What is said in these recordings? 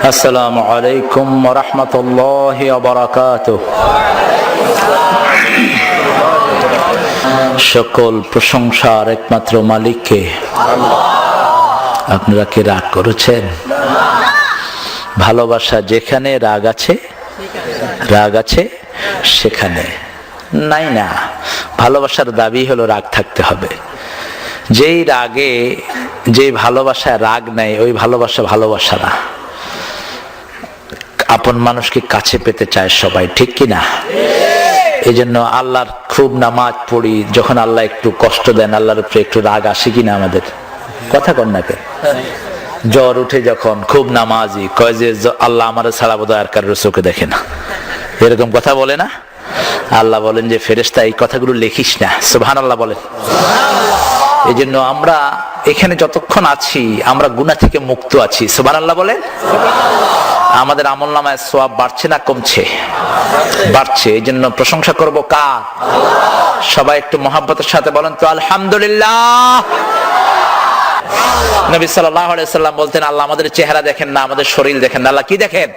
আসসালামু আলাইকুম ওয়া রাহমাতুল্লাহি ওয়া বারাকাতুহু। সকল প্রশংসার একমাত্র মালিককে। আপনারা কি রাগ করেছেন? ভালোবাসা যেখানে রাগ আছে সেখানে নাই না। ভালোবাসার দাবি হলো রাগ থাকতে হবে। যেই রাগে, যে ভালোবাসায় রাগ নাই, ওই ভালোবাসা না। আপন মানুষকে কাছে পেতে চায় সবাই, ঠিক কিনা? এই জন্য আল্লাহর খুব নামাজ পড়ি, যখন আল্লাহ একটু কষ্ট দেন আল্লাহর উপরে একটু রাগ আসে কিনা আমাদের? কথা কন না কে? জ্বর উঠে যখন খুব নামাজি কয় যে আল্লাহ আমার ছাড়া বোধ আর কারোর চোখে দেখে না, এরকম কথা বলে না? আল্লাহ বলেন যে ফেরেশতা এই কথাগুলো লিখিস না। সুবহানাল্লাহ বলেন। এই জন্য আমরা এখানে যতক্ষণ আছি আমরা গুনাহ থেকে মুক্ত আছি। সুবহানাল্লাহ বলেন। আমাদের আমলনামায় সওয়াব বাড়ছে না কমছে? বাড়ছে। এই জন্য প্রশংসা করব কার? সবাই একটু মহব্বতের সাথে বলেন তো আলহামদুলিল্লাহ। নবী সাল্লাল্লাহু আলাইহি সাল্লাম বলতেন, আল্লাহ আমাদের চেহারা দেখেন না, আমাদের শরীর দেখেন না, আল্লাহ কি দেখেন?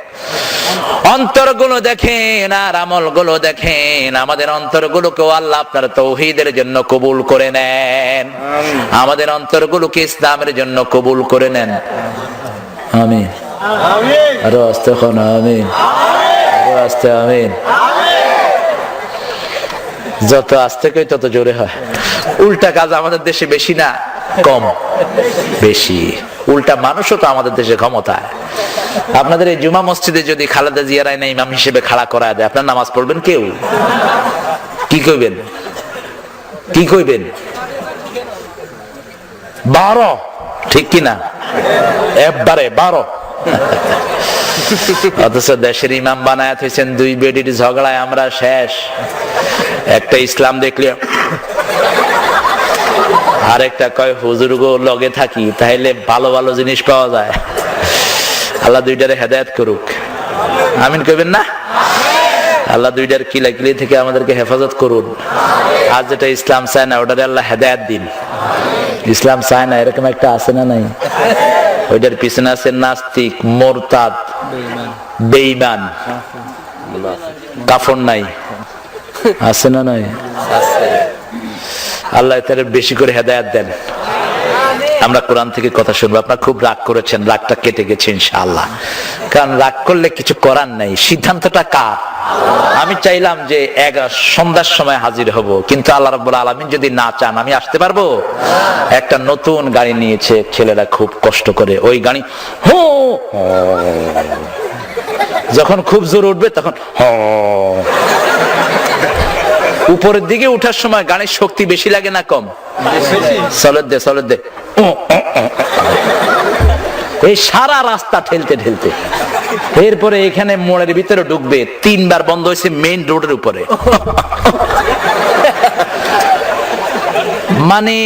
অন্তরগুলো দেখেন আর আমলগুলো দেখেন। আমাদের অন্তরগুলোকেও আল্লাহ আপনার তাওহীদের জন্য কবুল করে নেন। আমাদের অন্তরগুলোকে ইসলামের জন্য কবুল করে নেন। আমিন। আমিন। আরো আস্তে এখন আমিন। আরো আস্তে আমিন। যত আস্তে কই তত জোরে হয়। উল্টা কাজ আমাদের দেশে বেশি না কম? বেশি। উল্টা মানুষও তো আমাদের দেশে ক্ষমতায়। আপনাদের এই জুমা মসজিদে যদি খালেদা জিয়া রায় না ইমাম হিসেবে খাড়া করা দেয়, আপনার নামাজ পড়বেন কেউ? কি কইবেন? কি কইবেন? 12, ঠিক কিনা? একবারে 12। অথচ দেশের ইমাম বানায়াত হয়েছেন দুই বেডির ঝগড়ায় আমরা শেষ। একটা ইসলাম দেখলে আরেকটা কয় হুজুর গো লগে থাকি, তাহলে ভালো ভালো জিনিস পাওয়া যায়। আল্লাহ দুইটারে হেদায়েত করুক। আমিন কইবেন না? আল্লাহ দুইটার কিলাকিলি থেকে আমাদেরকে হেফাজত করুন। আর যেটা ইসলাম চায় না ওটারে আল্লাহ হেদায়েত দিন। ইসলাম চায় না এরকম একটা আছে না নাই? ওইটার পিছনে আছে নাস্তিক, মোরতাদ, বেঈমান, কাফর নাই, আছে না নাই? আল্লাহ তার বেশি করে হেদায়েত দেন। আমরা কোরআন থেকে কথা শুনবো। আপনারা খুব রাগ করেছেন, রাগটা কেটে গেছে ইনশাআল্লাহ। কারণ রাগ করলে কিছু করার নাই। সিদ্ধান্তটা কার? আমি চাইলাম যে সন্ধ্যার সময় হাজির হব, কিন্তু আল্লাহ রাব্বুল আলামিন যদি না চান আমি আসতে পারবো? একটা নতুন গাড়ি নিয়েছে ছেলেরা খুব কষ্ট করে। ওই গাড়ি যখন খুব জোর উঠবে তখন উপরের দিকে উঠার সময় গাড়ির শক্তি বেশি লাগে না কম? সলেদ দে এই সারা রাস্তা ঠেলতে ঠেলতে এরপরে এখানে মোড়ের ভিতরে ঢুকবে, 3 বার বন্ধ হয়েছে মেইন রোডের উপরে। মানে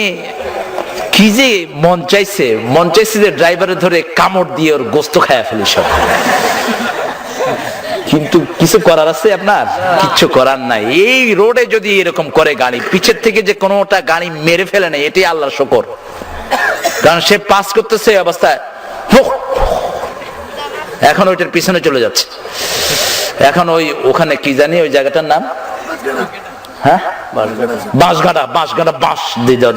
কি যে মন চাইছে যে ড্রাইভারে ধরে কামড় দিয়ে ওর গোস্ত খায়া ফেলি সব। কিন্তু কিছু করার আছে আপনার? কিচ্ছু করার নাই। এই রোডে যদি এরকম করে গাড়ি, পিছের থেকে যে কোনোটা গাড়ি মেরে ফেলে নাই, এটাই আল্লাহর শুকর। কারণ সে পাস করতেছে অবস্থায় এখন ওইটার পিছনে চলে যাচ্ছে। এখন ওখানে কি জানি ওই জায়গাটার নাম, হ্যাঁ বাঁশঘাটা। বাঁশ দিয়ে দাও,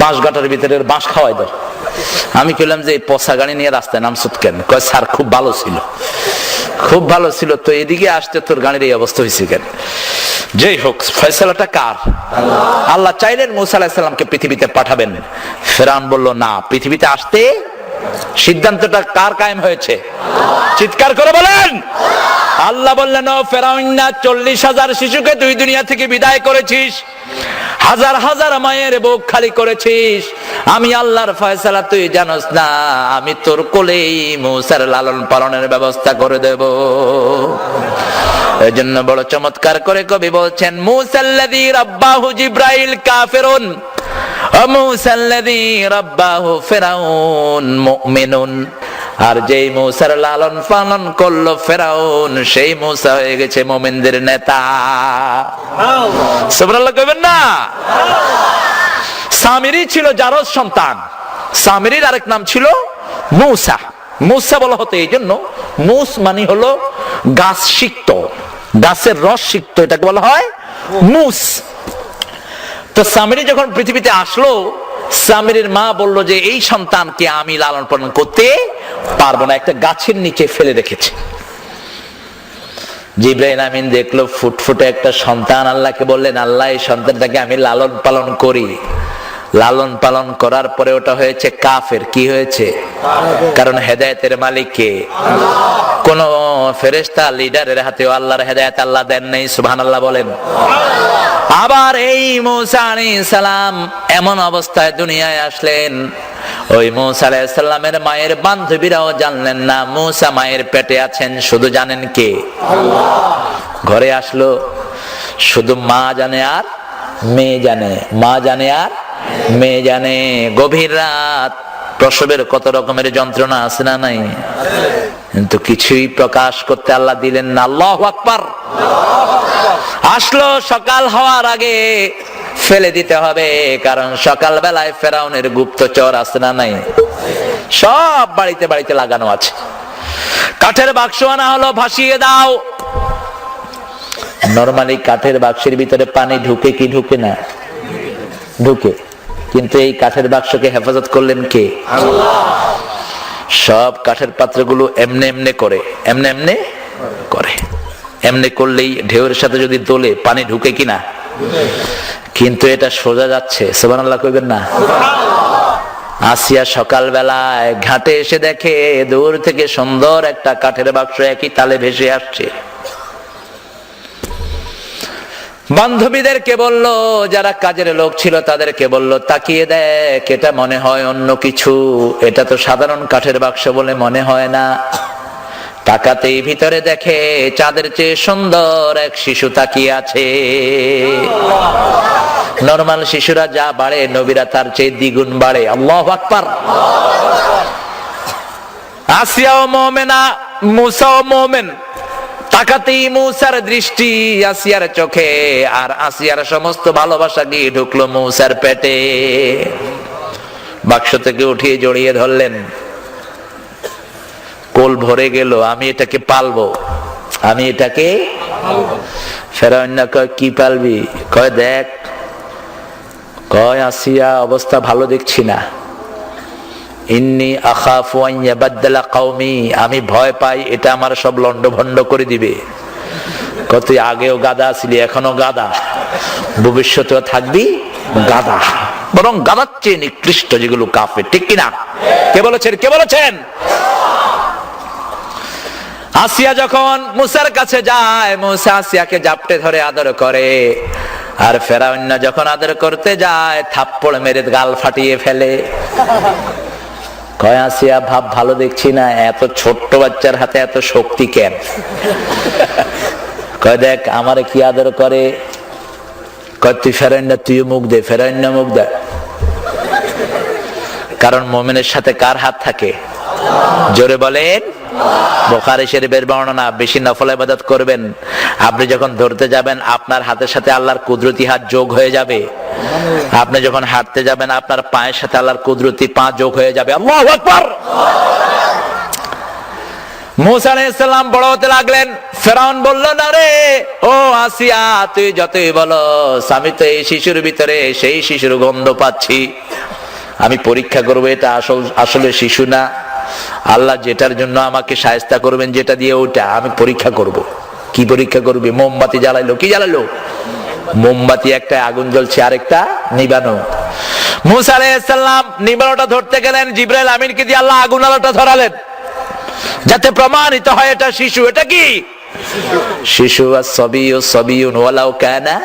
বাঁশঘাটার ভিতরে বাঁশ খাওয়াই দাও। আমি কইলাম যে পচা গাড়ি নিয়ে রাস্তায় নামছত কেন? কয় স্যার খুব ভালো ছিল তো এদিকে আসতে তোর গাড়ির এই অবস্থা হয়েছে কেন? যেই হোক, ফয়সালাটা কার? আল্লাহ চাইলেন মূসা আলাইহিস সালামকে পৃথিবীতে পাঠাবেন। ফেরাউন বলল না, পৃথিবীতে আসতে সিদ্ধান্তটা কার কায়েম হয়েছে? চিৎকার করে বলেন। আল্লাহ বললেন, ও ফেরাউন, 40,000 শিশুকে তুই দুনিয়া থেকে বিদায় করেছিস, হাজার হাজার মায়ের বুক খালি করেছিস। আমি আল্লাহর ফয়সালা তুই জানোস না? আমি তোর কোলেই মূসার লালন পালনের ব্যবস্থা করে দেব। এই জন্য বড় চমৎকার করে কবি বলছেন, মূসাল্লাযী রাব্বাহু জিবরাইল কাফিরুন ওয়া মূসাল্লাযী রাব্বাহু ফিরাউন মুমিনুন। আর যেই মূসার লালন পালন করলো ফেরাউন, সেই মূসা হয়ে গেছে মুমিনদের নেতা। সুবহানাল্লাহ কইবেন না? সামিরি ছিল জারজ সন্তান। সামিরির আরেক নাম ছিল মূসা। মুসা বলা হতো এই জন্য, মুস মানে হলো গাছ সিক্ত, গাছের রস সিক্ত, এটাকে বলা হয় মুস। তো সামিরি যখন পৃথিবীতে আসলো, সামিরের মা বলল যে এই সন্তানকে আমি লালন পালন করতে পারবো না, একটা গাছের নিচে ফেলে রেখেছে। জিবরাইল আমিন দেখলো ফুটফুটে একটা সন্তান, আল্লাহকে বললেন আল্লাহ এই সন্তানটাকে আমি লালন পালন করি। লালন পালন করার পরে ওটা হয়েছে কাফের। কি হয়েছে? কারণ হেদায়েতের মালিক কে? কোন ফেরেশতা লিডারের হাতেও আল্লাহর হেদায়েত আল্লাহ দেন নাই, সুবহানাল্লাহ বলেন। আবার এই মূসা আলাইহিস সালাম এমন অবস্থায় দুনিয়ায় আসলেন, ওই মূসা আলাইহিস সালামের মায়ের বান্ধবীরাও জানলেন না মূসা মায়ের পেটে আছেন, শুধু জানেন কে? আল্লাহ। ঘরে আসলো, শুধু মা জানে আর মেয়ে জানে, মা জানে আর মেয়ে জানে। গভীর রাত, প্রসবের কত রকমের যন্ত্রণা আছে না নাই? কিন্তু কিছুই প্রকাশ করতে আল্লাহ দিলেন না। আল্লাহু আকবার। আসলো সকাল হওয়ার আগে ফেলে দিতে হবে, কারণ সকাল বেলায় ফেরাউনের গুপ্তচর আছে না নাই? সব বাড়িতে বাড়িতে লাগানো আছে। কাঠের বাক্স আনা হলো, ভাসিয়ে দাও। নরমালি কাঠের বাক্সের ভিতরে পানি ঢুকে কি ঢুকে না? ঢুকে। কিন্তু এই কাঠের বাক্সকে হেফাজত করলেন কে? আল্লাহ। সব কাঠের পাত্রগুলো এমনে এমনে করে, এমনে এমনে করে, এমনে করলেই ঢেউয়ের সাথে যদি তোলে পানি ঢুকে কিনা? কিন্তু এটা সোজা যাচ্ছে, সুবহানাল্লাহ কইবেন না? আসিয়া সকাল বেলায় ঘাটে এসে দেখে দূর থেকে সুন্দর একটা কাঠের বাক্স একই তালে ভেসে আসছে। বান্ধবীদেরকে বলল, যারা কাজের লোক ছিল তাদেরকে বলল তাকিয়ে দেখ, এটা মনে হয় অন্য কিছু, এটা তো সাধারণ কাঠের বাক্স বলে মনে হয় না। তাকাতেই ভিতরে দেখে চাঁদের চেয়ে সুন্দর এক শিশু তাকিয়ে আছে। নরমাল শিশুরা যা বাড়ে নবীরা তার চেয়ে দ্বিগুণ বাড়ে। আল্লাহু আকবার। আসিয়াও মুমিনা, মূসাও মুমিন। তাকাতেই মূসার দৃষ্টি আসিয়ার চোখে, আর আসিয়ার সমস্ত ভালোবাসা গিয়ে ঢুকলো মূসার পেটে। বাক্স থেকে উঠিয়ে জড়িয়ে ধরলেন, কোল ভরে গেল, আমি এটাকে পালবো, আমি এটাকে। ফেরাউন না কয় কি পালবি? কয় দেখ, কয় আসিয়া অবস্থা ভালো দেখছি না। ইন্নী আখাফু আন ইয়াবাদদালা কওমি, আমি ভয় পাই এটা আমার সব লন্ডভন্ড করে দিবে। কত আগেও গাদা ছিলি, এখনো গাদা, ভবিষ্যতেও থাকবি গাদা, বরং গাদার চেয়ে নিকৃষ্ট যেগুলো কাফের। ঠিক কিনা? কে বলেছেন? কে বলেছেন? আসিয়া যখন মূসার কাছে যায়, মূসা আসিয়াকে জাপটে ধরে আদর করে, আর ফেরাউন যখন আদর করতে যায় থাপ্পড় মেরে গাল ফাটিয়ে ফেলে। কয় আসিয়া ভাব ভালো দেখছি না, এত ছোট্ট বাচ্চার হাতে এত শক্তি কেন? কয় দেখ আমারে কি আদর করে। কয় তুই ফেরাউন না, তুই মুখ দে। ফেরাউন না মুখ দে, কারণ মুমিনের সাথে কার হাত থাকে? জোরে বলেন। বুখারী শরীফের বর্ণনা, বেশি নফল ইবাদত করবেন, আপনি যখন ধরতে যাবেন আপনার হাতের সাথে আল্লাহর কুদরতি হাত যোগ হয়ে যাবে। আপনি যখন হাঁটতে যাবেন আপনার পায়ের সাথে আল্লাহর কুদরতি পা যোগ হয়ে যাবে। আল্লাহু আকবার। মূসা আলাইহিস সালাম বড় হতে লাগলেন। ফেরাউন বলল, না রে ও আসিয়া, তুই যতই বলো আমি তো এই শিশুর ভিতরে সেই শিশুর গন্ধ পাচ্ছি। আমি পরীক্ষা করবো এটা আসলে শিশু না। আল্লাহ যেটার জন্য আমাকে শায়েস্তা করবেন, যেটা দিয়ে ওটা আমি পরীক্ষা করব। কি পরীক্ষা করবি? মোমবাতি জ্বালাইলো, কি জ্বালাইলো? মোমবাতি একটা আগুন জ্বলছে, আরেকটা নিবানো। মূসা আলাইহিস সালাম নিবানোটা ধরতে গেলেন, জিবরাইল আমিনকে দিয়ে আল্লাহ আগুন আলোটা ধরালেন, যাতে প্রমাণিত হয় এটা শিশু। এটা কি শিশু? as-sabiyyu sabiyyun ওয়ালাউ কানা,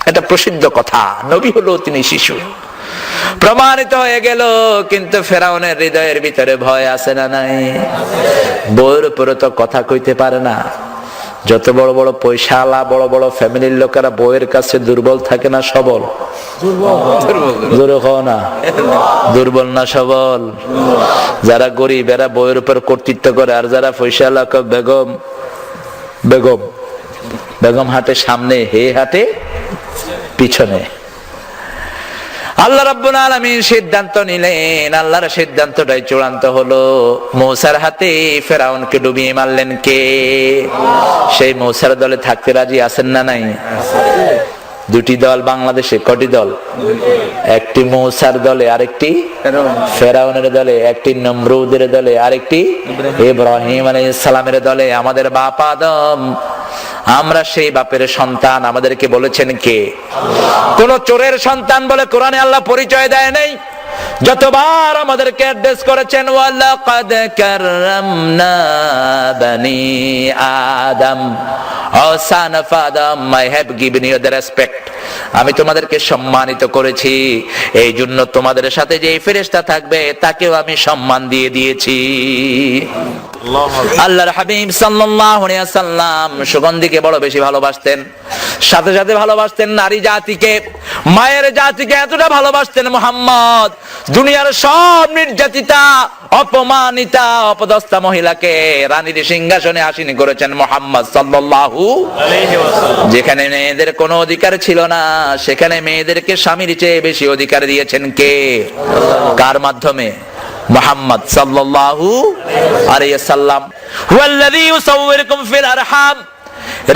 এটা প্রসিদ্ধ কথা, নবী হলো তিনি শিশু। প্রমাণিত হয়ে গেল, কিন্তু ফেরাউনের হৃদয়ের ভিতরে ভয় আছে না নাই? বউয়ের উপরে তো কথা কইতে পারে না। যত বড় বড় পয়সাওয়ালা বড় বড় ফ্যামিলির লোকেরা বউয়ের কাছে দুর্বল থাকে না সবল? দুর্বল না সবল? যারা গরিব এরা বউয়ের উপর কর্তৃত্ব করে, আর যারা পয়সাওয়ালা বেগম বেগম বেগম হাটে সামনে, হে হাটে পিছনে। আল্লাহ রাব্বুল আলামিন সিদ্ধান্ত নিলেন, আল্লাহর সিদ্ধান্তটাই চূড়ান্ত হলো। মূসার হাতে ফেরাউনকে ডুবিয়ে মারলেন কে? সেই মূসার দলে থাকতে রাজি আছেন না নাই? দুটি দল বাংলাদেশে, কটি দল? একটি মূসার দলে, আরেকটি ফেরাউনের দলে, একটি নমরুদের দলে, আরেকটি ইব্রাহিম আলাইহিস সালামের দলে। আমাদের বাপ আদম, আমরা সেই বাপের সন্তান। আমাদেরকে বলেছেন কে? কোন চোরের সন্তান বলে কোরআনে আল্লাহ পরিচয় দেয় নাই। যতবার আমাদেরকে অ্যাড্রেস করেছেন, ওয়ালাকাদ কাররামনা বানি আদম, O son of Adam, I have given you the respect. আমি তোমাদেরকে সম্মানিত করেছি, এই জন্য তোমাদের সাথে যে ফেরেশতা থাকবে তাকেও আমি সম্মান দিয়ে দিয়েছি। আল্লাহর হাবিব সাল্লাল্লাহু আলাইহি ওয়াসাল্লাম সুগন্ধিকে বড় বেশি ভালোবাসতেন, সাথে সাথে ভালোবাসতেন নারী জাতিকে, মায়ের জাতিকে এতটা ভালোবাসতেন মুহাম্মদ দুনিয়ার সব নির্যাতিতা, অপমানিতা, অপদস্থা মহিলাকে রানীর সিংহাসনে আসীন করেছেন মুহাম্মদ সাল্লাল্লাহু আলাইহি ওয়াসাল্লাম। যেখানে মেয়েদের কোনো অধিকার ছিল না, সেখানে মেয়েদেরকে স্বামীর চেয়ে বেশি অধিকার দিয়েছেন কে? কার মাধ্যমে? মুহাম্মদ সাল্লাল্লাহু আলাইহি ওয়াসাল্লাম। ওয়াল্লাযী ইউসাউwiruকুম ফিল আরহাম,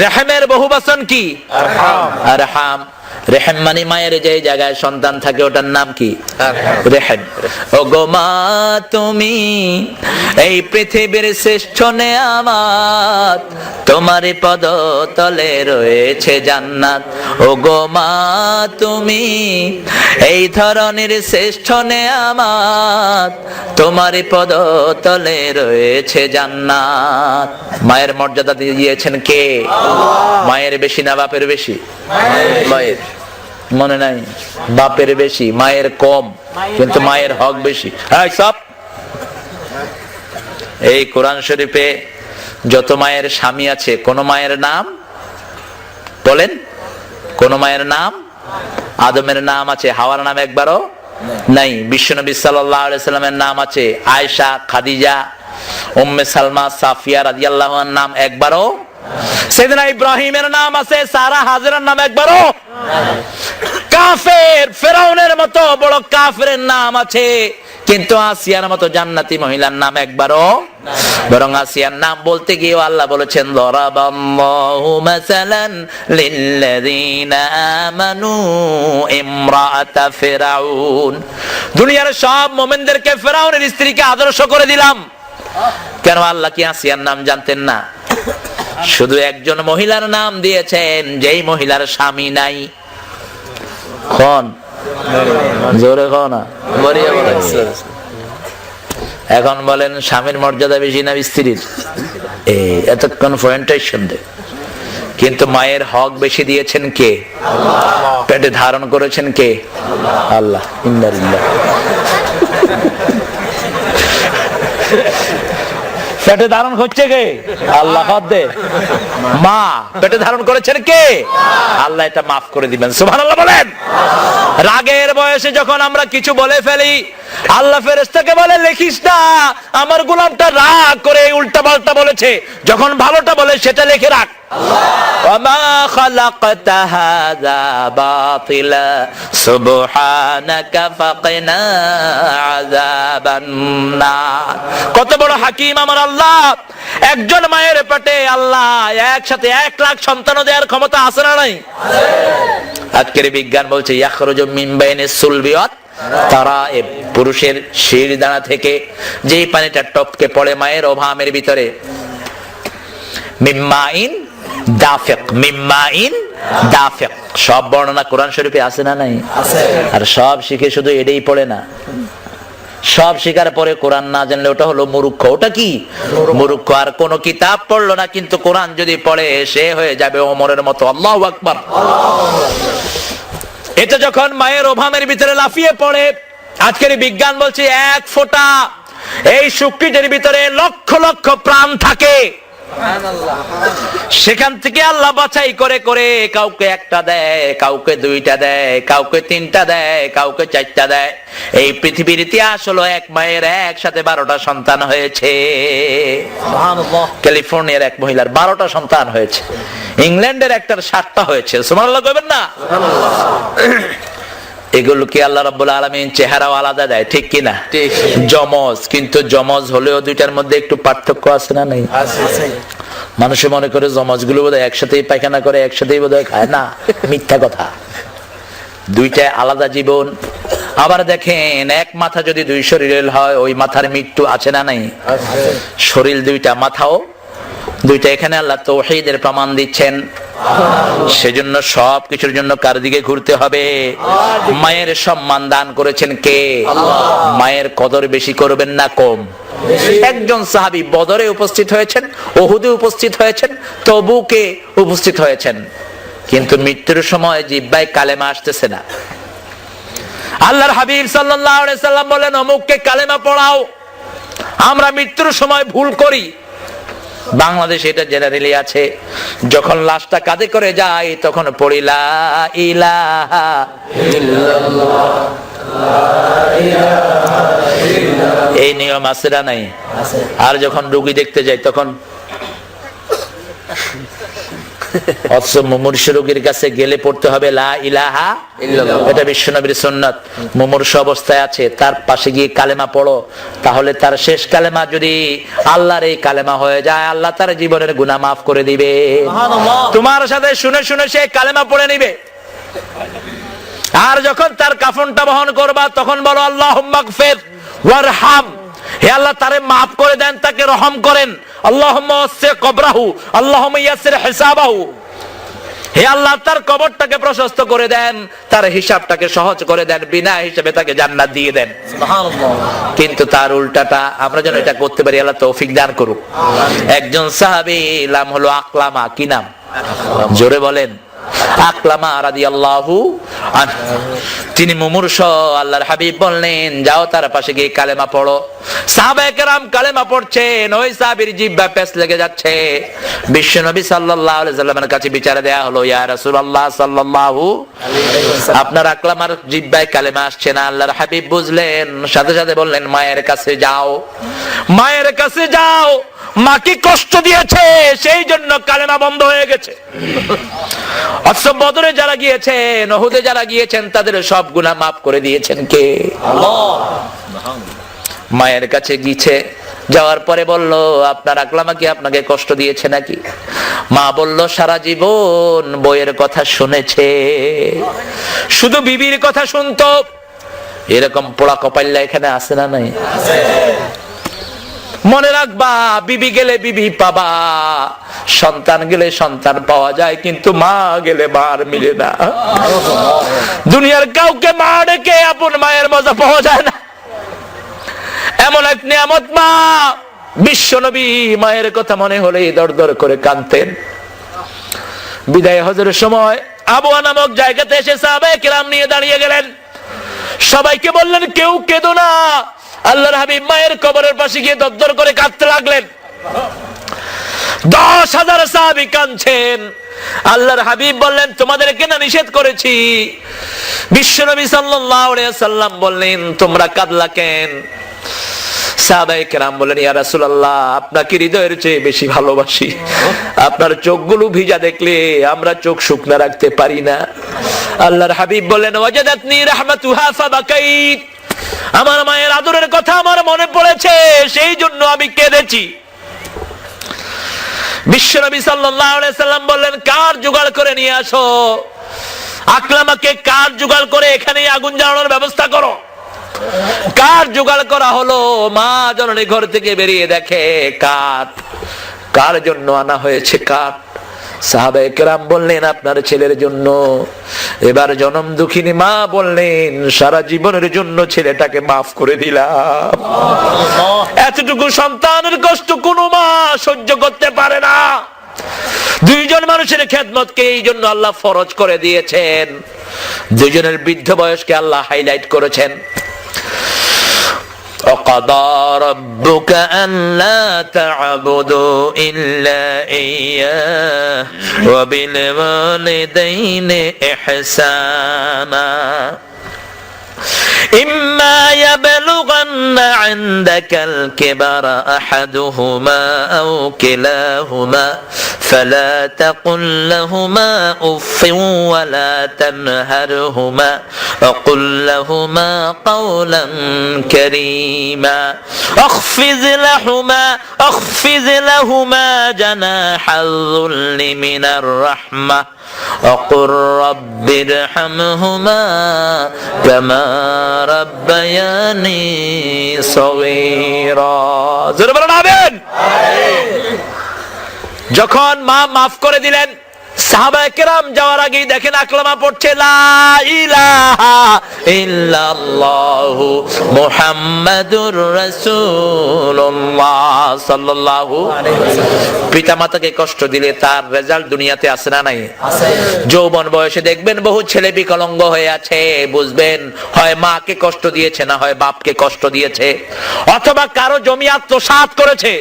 রহমের বহুবচন কি? আরহাম। আরহাম, রেহেম মানে মায়ের যে জায়গায় সন্তান থাকে ওটার নাম কি? রেহেম। ও গো মা তুমি এই পৃথিবীর শ্রেষ্ঠ নেয়ামত, তোমার পদ তলে রয়েছে জান্নাত। ও গো মা তুমি এই ধরনের শ্রেষ্ঠ নেয়ামত, তোমার পদ তলে রয়েছে জান্নাত। মায়ের মর্যাদা দিয়েছেন কে? মায়ের বেশি না বাপের বেশি? মায়ের। মনে নাই? বাপের বেশি, মায়ের কম, কিন্তু মায়ের হক বেশি। সব এই কোরআন শরীফে যত মায়ের স্বামী আছে, কোন মায়ের নাম বলেন? কোন মায়ের নাম? আদমের নাম আছে, হাওয়ার নাম একবারও নাই। বিশ্বনবী সাল্লাল্লাহু আলাইহি সাল্লামের নাম আছে আয়েশা, খাদিজা, উম্মে সালমা, সাফিয়া রাদিয়াল্লাহু আনহার নাম একবারও। সাইয়েদনা ইব্রাহিমের নাম আছে, সারা, হাজেরার নাম একবারও। কাফের ফেরাউনের মতো বড় কাফেরের নাম আছে, কিন্তু আসিয়ার মতো জান্নাতি মহিলার নাম একবারও। বরং আসিয়ার নাম বলতে গিয়ে আল্লাহ বলেছেন, দরাবাল্লাহু মাসালান লিল্লাযিনা আমানু ইমরাআতা ফিরাউন। দুনিয়ার সব মুমিনদেরকে ফেরাউনের স্ত্রীকে আদর্শ করে দিলাম। কেন? আল্লাহ কি আসিয়ার নাম জানতেন না? শুধু একজন মহিলার নাম দিয়েছেন, যেই মহিলার স্বামী নাই। কোন? জোরে কও না। মরিয়ম আলাইহিস সালাম। এখন বলেন স্বামীর মর্যাদা বেশি না স্ত্রীর? এতক্ষণ পয়েন্টেশন দে। কিন্তু মায়ের হক বেশি দিয়েছেন কে? পেটে ধারণ করেছেন কে? আল্লাহ। ইন্নালিল্লাহ। পেটে ধারণ হচ্ছে কে? আল্লাহ। মা পেটে ধারণ করেছেন কে? আল্লাহ। এটা মাফ করে দিবেন, সুবহানাল্লাহ বলেন। রাগের বয়সে যখন আমরা কিছু বলে ফেলি, আল্লাহ ফেরেশতাকে বলে, লিখিস না, আমার গোলামটা রাগ করে উল্টা পাল্টা বলেছে, যখন ভালোটা বলে সেটা লিখে রাখ। ওয়ামা খালাকতা হাযা বাতিলা সুবহানাকা ফাকিনা আযাবান নার। কত বড় হাকিম আমার আল্লাহ! একজন মায়ের পেটে আল্লাহ একসাথে 1 লাখ সন্তান দেওয়ার ক্ষমতা আছে না নাই? আজকের বিজ্ঞান বলছে ইয়াখরুজু মিন বাইনিস সুলবি ওয়াত তারাইব, পুরুষের শির দানা থেকে যেই পানিটা টপকে পড়ে মায়ের ওভামের ভিতরে, মিম্মাইন দাফিক, মিম্মাইন দাফিক। সব বর্ণনা কোরআন শরীফে আছে না নাই? আছে। আর সব শিখে শুধু এটাই পড়ে না, সব শিকার পরে কোরআন না জানলে ওটা হলো মূর্খ। ওটা কি? মূর্খ। আর কোন কিতাব পড়লো না, কিন্তু কোরআন যদি পড়ে সে হয়ে যাবে ওমরের মতো। আল্লাহু আকবার। এটা যখন মায়ের ওভামের ভিতরে লাফিয়ে পড়ে, আজকের বিজ্ঞান বলছে 1 ফোঁটা এই শুক্রিটের ভিতরে লক্ষ লক্ষ প্রাণ থাকে। সেখান থেকে আল্লাহ বাছাই করে করে কাউকে 1টা দেয়, কাউকে 2টা দেয়, কাউকে 3টা দেয়, কাউকে 4টা দেয়। এই পৃথিবীর ইতিহাস হলো এক মায়ের একসাথে 12টা সন্তান হয়েছে। সুবহানাল্লাহ। ক্যালিফোর্নিয়ার এক মহিলার 12টা সন্তান হয়েছে, ইংল্যান্ডের একটার 7টা হয়েছে। সুবহানাল্লাহ কইবেন না? এগুলোকে আল্লাহ রাব্বুল আলামিন চেহারাও আলাদা দেয়, ঠিক কিনা? যমজ, কিন্তু যমজ হলেও দুইটার মধ্যে একটু পার্থক্য আছে না? নেই? মানুষে মনে করে যমজ গুলো বোধহয় একসাথেই পায়খানা করে, একসাথেই বোধহয় খায়। না, মিথ্যা কথা। দুইটা আলাদা জীবন। আবার দেখেন, এক মাথা যদি দুই শরীরের হয়, ওই মাথার মৃত্যু আছে না? নাই? শরীর দুইটা, মাথাও দুইটা। এখানে আল্লাহ তাওহীদের প্রমাণ দিচ্ছেন। সেজন্য সব কিছুর জন্য কার দিকে ঘুরতে হবে? মায়ের সম্মান দান করেছেন কে? মায়ের কদর বেশি করবেন না কম? একজন সাহাবী বদরে উপস্থিত হয়েছেন, উহুদে উপস্থিত হয়েছেন, তবুকে উপস্থিত হয়েছেন, কিন্তু মৃত্যুর সময় জিহ্বায় কালেমা আসতেছে না। আল্লাহর হাবিব সাল্লাল্লাহু আলাইহি সাল্লাম বলেন, অমুককে কালেমা পড়াও। আমরা মৃত্যুর সময় ভুল করি, বাংলাদেশে এটা জেনারেলি আছে। যখন লাশটা কাঁধে করে যায় তখন পড়ি লা ইলাহা ইল্লাল্লাহ, এই নিয়ম আছে না? নাই? আর যখন রোগী দেখতে যাই তখন মুমূর্ষু রোগীর কাছে গেলে পড়তে হবে লা ইলাহা ইল্লাল্লাহ। এটা বিশ্বনবীর সুন্নাত। মুমূর্ষু অবস্থায় আছে, তার পাশে গিয়ে কালেমা পড়ো, তাহলে তার শেষ কালেমা যদি আল্লাহর এই কালেমা হয়ে যায়, আল্লাহ তার জীবনের গুনাহ মাফ করে দিবে। তোমার সাথে শুনে শুনে সে কালেমা পড়ে নিবে। আর যখন তার কাফনটা বহন করবা তখন বলো আল্লাহুম্মা গফির ওয়ারহাম, হে আল্লাহ তারে মাফ করে দেন, তাকে রহম করেন। আল্লাহুম্মা ওয়াসি কবরাহু, আল্লাহুম্মা ইয়াসসির হিসাবাহু, হে আল্লাহ তার কবরটাকে প্রশস্ত করে দেন, তার হিসাবটাকে সহজ করে দেন, বিনা হিসাবে তাকে জান্নাত দিয়ে দেন। সুবহানাল্লাহ। কিন্তু তার উল্টাটা আমরা যেন এটা করতে পারি, আল্লাহ তৌফিক দান করুক। একজন সাহাবী, নাম হলো আকলামা। কি নাম? জোরে বলেন। আকলামা রাদিয়াল্লাহু আনহু। তিনি মুমূর্ষু। আল্লাহর হাবিব বললেন, যাও তার পাশে গিয়ে কালেমা পড়ো। সাহাবায়ে কেরাম কালেমা পড়ছেন, ওই সাহাবীর জিহ্বা পেঁচ লেগে যাচ্ছে। বিশ্বনবী সাল্লাল্লাহু আলাইহি সাল্লামের কাছে বিচার দেয়া হলো, ইয়া রাসূলুল্লাহ সাল্লাল্লাহু আলাইহি ওয়াসাল্লাম, আপনার আকলামার জিহ্বায় কালেমা আসছে না। আল্লাহর হাবিব বুঝলেন, সাথে সাথে বললেন, মায়ের কাছে যাও, মায়ের কাছে যাও, মাকে কষ্ট দিয়েছে সেই জন্য কালেমা বন্ধ হয়ে গেছে। অথচ বদরে যারা গিয়েছেন, উহুদে যারা গিয়েছেন, তাদের সব গুনাহ মাফ করে দিয়েছেন কে? আল্লাহ। মায়ের কাছে গিয়েছে, যাওয়ার পরে বলল, আপনার আকলামা কি আপনাকে কষ্ট দিয়েছে নাকি? মা বলল, সারা জীবন বইয়ের কথা শুনেছে, শুধু বিবির কথা শুনতো। এরকম পোড়া কপাল্লা এখানে আছে না? নাই? মনে রাখবা, বিবি গেলে বিবি পাবা, সন্তান গেলে সন্তান পাওয়া যায়, কিন্তু মা গেলে মার মিলে না। দুনিয়ার কাউকে মা ডেকে আপন মায়ের মজা পাওয়া যায় না। এমন এক নিয়ামত মা। বিশ্বনবী মায়ের কথা মনে হলেই দরদর করে কাঁদতেন। বিদায় হজের সময় আবওয়া নামক জায়গাতে এসে সাহাবায়ে কেরাম নিয়ে দাঁড়িয়ে গেলেন। সবাইকে বললেন, কেউ কেঁদো না। আল্লাহর হাবিব মায়ের কবরের পাশে গিয়ে দরদর করে কাঁদতে লাগলেন। 10,000 সাহাবী কাঁদছেন। আল্লাহর হাবিব বললেন, তোমাদেরকে না নিষেধ করেছি? বিশ্বনবী সাল্লাল্লাহু আলাইহি ওয়াসাল্লাম বললেন, তোমরা কাঁদলা কেন? সাহাবায়ে কেরাম বললেন, ইয়া রাসূলুল্লাহ, আপনাকে হৃদয়ের চেয়ে বেশি ভালোবাসি। আপনার চোখগুলো ভিজা দেখলে আমরা চোখ শুকনা রাখতে পারি না। আল্লাহর হাবিব বললেন, ওয়াজাদাতনি রাহমাতুহা ফাবাকাইত, আমার মায়ের আদরের কথা আমার মনে পড়েছে, সেই জন্য আমি কেঁদেছি। বিশ্বনবী সাল্লাল্লাহু আলাইহি সাল্লাম বললেন, কার জোগাড় করে নিয়ে আসো, আকলামাকে কার জোগাড় করে এখানে আগুন জ্বালানোর ব্যবস্থা করো। কার জোগাড় করা হলো? মা জননী ঘর থেকে বেরিয়ে দেখে কাঠ। কার জন্য আনা হয়েছে কাঠ? সাহাবায়ে কেরাম বললেন, আপনার ছেলের জন্য। এবার জনম দুঃখিনী মা বললেন, সারা জীবনের জন্য ছেলেটাকে মাফ করে দিলাম। এতটুকু সন্তানের কষ্ট কোন মা সহ্য করতে পারে না। দুইজন মানুষের খেদমতকে এই জন্য আল্লাহ ফরজ করে দিয়েছেন। দুইজনের বৃদ্ধ বয়সকে আল্লাহ হাইলাইট করেছেন। وَقَضَى رَبُّكَ أَلَّا تَعْبُدُوا إِلَّا إِيَّاهُ وَبِالْوَالِدَيْنِ إِحْسَانًا إِمَّا يَبْلُغَنَّ عندك الكبر أحدهما أو كلاهما فلا تقل لهما أف ولا تنهرهما وقل لهما قولا كريما اخفض لهما جناح الذل من الرحمة وقل رب ارحمهما كما ربياني صغيرا যখন মা মাফ করে দিলেন, সাহাবায়ে কেরাম যাওয়ার আগেই দেখেন আকলামা পড়ছে লা ইলাহা ইল্লাল্লাহু মুহাম্মাদুর রাসূলুল্লাহ সাল্লাল্লাহু আলাইহি ওয়াসাল্লাম। পিতামাতাকে কষ্ট দিলে তার রেজাল্ট দুনিয়াতে আছে না নাই? আছে। যৌবন বয়সে দেখবেন বহু ছেলে বিকলাঙ্গ হয়ে আছে, বুঝবেন হয় মাকে কষ্ট দিয়েছে না হয় বাপকে কষ্ট দিয়েছে, অথবা কারো জমি আত্মসাৎ করেছে,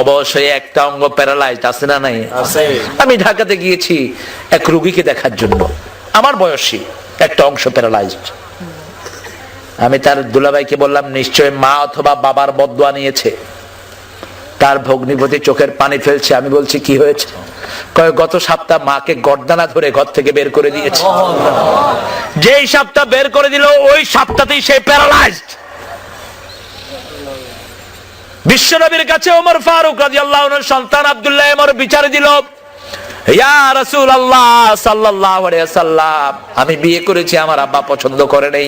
অবশ্যই একটা অঙ্গ প্যারালাইজড আছে না নাই? আছে। আমি ঢাকাতে গিয়েছি এক রোগীকে দেখার জন্য, আমার বয়সী একটা অংশ প্যারালাইজড। আমি তার দুলাভাইকে বললাম নিশ্চয় মা অথবা বাবার বদদুয়া নিয়েছে। তার ভগ্নিপতি চোখের পানি ফেলছে। আমি বলছি কি হয়েছে? কয় গত সপ্তাহ মাকে গর্দানা ধরে ঘর থেকে বের করে দিয়েছে। যেই সপ্তাহ বের করে দিল ওই সপ্তাহতেই সে প্যারালাইজড। বিশ্বনবীর কাছে ওমর ফারুক রাদিয়াল্লাহু আনহু সন্তান আব্দুল্লাহ ওমর বিচার দিল, ইয়া রাসূলুল্লাহ সাল্লাল্লাহু আলাইহি ওয়াসাল্লাম, আমি বিয়ে করেছি, আমার আব্বা পছন্দ করে নাই।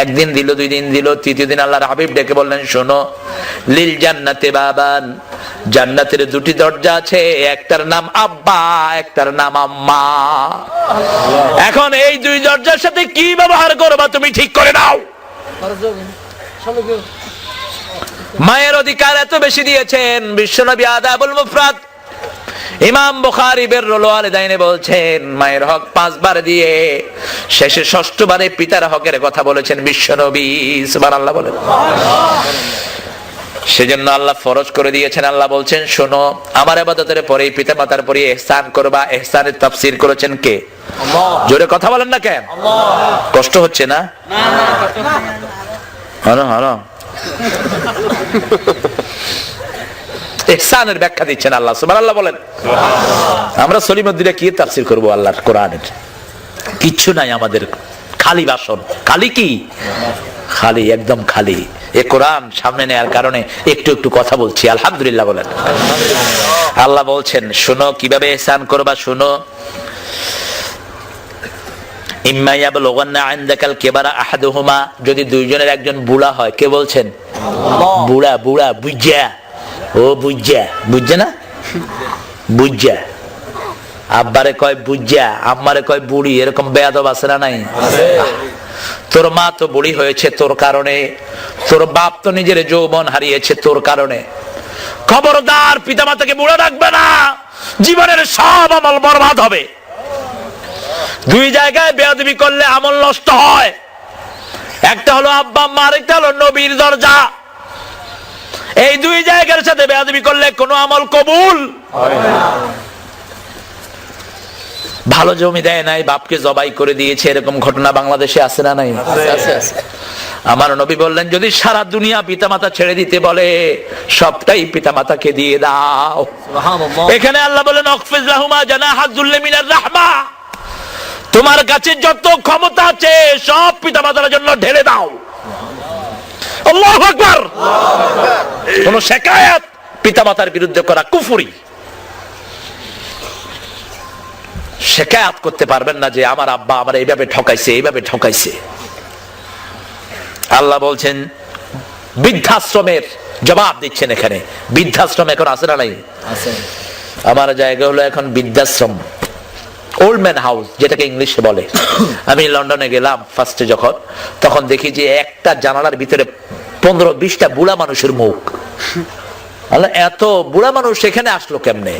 একদিন দিল, দুই দিন দিল, তৃতীয় দিন আল্লাহর হাবিব ডেকে বললেন, শোনো, লিল জান্নাতে বাবান, জান্নাতের দুটি দরজা আছে, একটার নাম আব্বা, একটার নাম আম্মা। এখন এই দুই দরজার সাথে কি ব্যবহার করবা তুমি ঠিক করে নাও। মায়ের অধিকার এত বেশি দিয়েছেন বিশ্বনবী আদাবুল মুফরাদ ইমাম বুখারী বিররুল ওয়ালিদাইনে বলছেন মায়ের হক 5 বার দিয়ে শেষে 6ষ্ঠ বারে পিতার হকের কথা বলেছেন বিশ্বনবী। সুবহানাল্লাহ বলেন। সেজন্য আল্লাহ ফরজ করে দিয়েছেন। আল্লাহ বলছেন শোনো, আমার ইবাদতের পরে পিতামাতার পরে ইহসান করবা। ইহসানের তাফসীর করেছেন কে? আল্লাহ। জোরে কথা বলেন না কেন? আল্লাহ। কষ্ট হচ্ছে না? না না, কষ্ট হলো হলো। ইহসানের ব্যাখ্যা দিচ্ছেন আল্লাহ। সুবহানাল্লাহ বলেন। আমরা সলিমুদ্দিনে কি তাফসীর করব আল্লাহর কোরআনের? কিচ্ছু নাই আমাদের, খালি বাসন। খালি কি? খালি, একদম খালি। এই কোরআন সামনে নেয়ার কারণে একটু একটু কথা বলছি, আলহামদুলিল্লাহ বলেন। আল্লাহ বলছেন শোনো কিভাবে ইহসান করবা। শোনো, ইম্মা ইয়াবলুগান্না ইনদাকাল কিবারা আহাদুহুমা, যদি দুইজনের একজন বুড়া হয়। কে বলছেন? আল্লাহ। বুড়া, বুড়া বুঝা, ও বুঝা, বুঝছে না? বুঝা, আব্বারে কয় বুঝা, আম্মারে কয় বুড়ি, এরকম বেয়াদব আছে না নাই? তোর মা তো বুড়ি হয়েছে তোর কারণে, তোর বাপ তো নিজের যৌবন হারিয়েছে তোর কারণে। খবরদার পিতামাতাকে বুড়া রাখবে না, জীবনের সব আমল বরবাদ হবে। দুই জায়গায় বেয়াদবি করলে আমল নষ্ট হয়। একটা হলো আব্বা আম্মা, আরেকটা হলো নবীর দরজা। এই দুই জায়গার সাথে বেয়াদবি করলে কোনো আমল কবুল হয় না। ভালো জমি দেয় নাই, বাপকে জবাই করে দিয়েছে, এরকম ঘটনা বাংলাদেশে আছে না নাই? আমার নবী বললেন যদি সারা দুনিয়া পিতামাতা ছেড়ে দিতে বলে সবটাই পিতামাতাকে দিয়ে দাও। এখানে আল্লাহ বলেন আখফিজ লাহুমা জানাহাজ যুল্লি মিনার রাহমা, তোমার কাছে যত ক্ষমতা আছে সব পিতামাতার জন্য ঢেলে দাও। আল্লাহু আকবার। কোন শিকায়াত পিতামাতার বিরুদ্ধে করা কুফরি। শিকায়াত করতে পারবেন না যে আমার আব্বা আমার এইভাবে ঠকাইছে, এইভাবে ঠকাইছে। আল্লাহ বলছেন বৃদ্ধাশ্রমের জবাব দিচ্ছেন এখানে। বৃদ্ধাশ্রম এখন আছে না নাই? আছে। আমার জায়গা হলো এখন বৃদ্ধাশ্রম, ওল্ড ম্যান হাউস যেটাকে ইংলিশে বলে। আমি লন্ডনে গেলাম ফার্স্টে যখন, তখন দেখি যে একটা জানালার ভিতরে 15-20টা বুড়া মানুষের মুখ। এত বুড়া মানুষ এখানে আসলো কেমনে?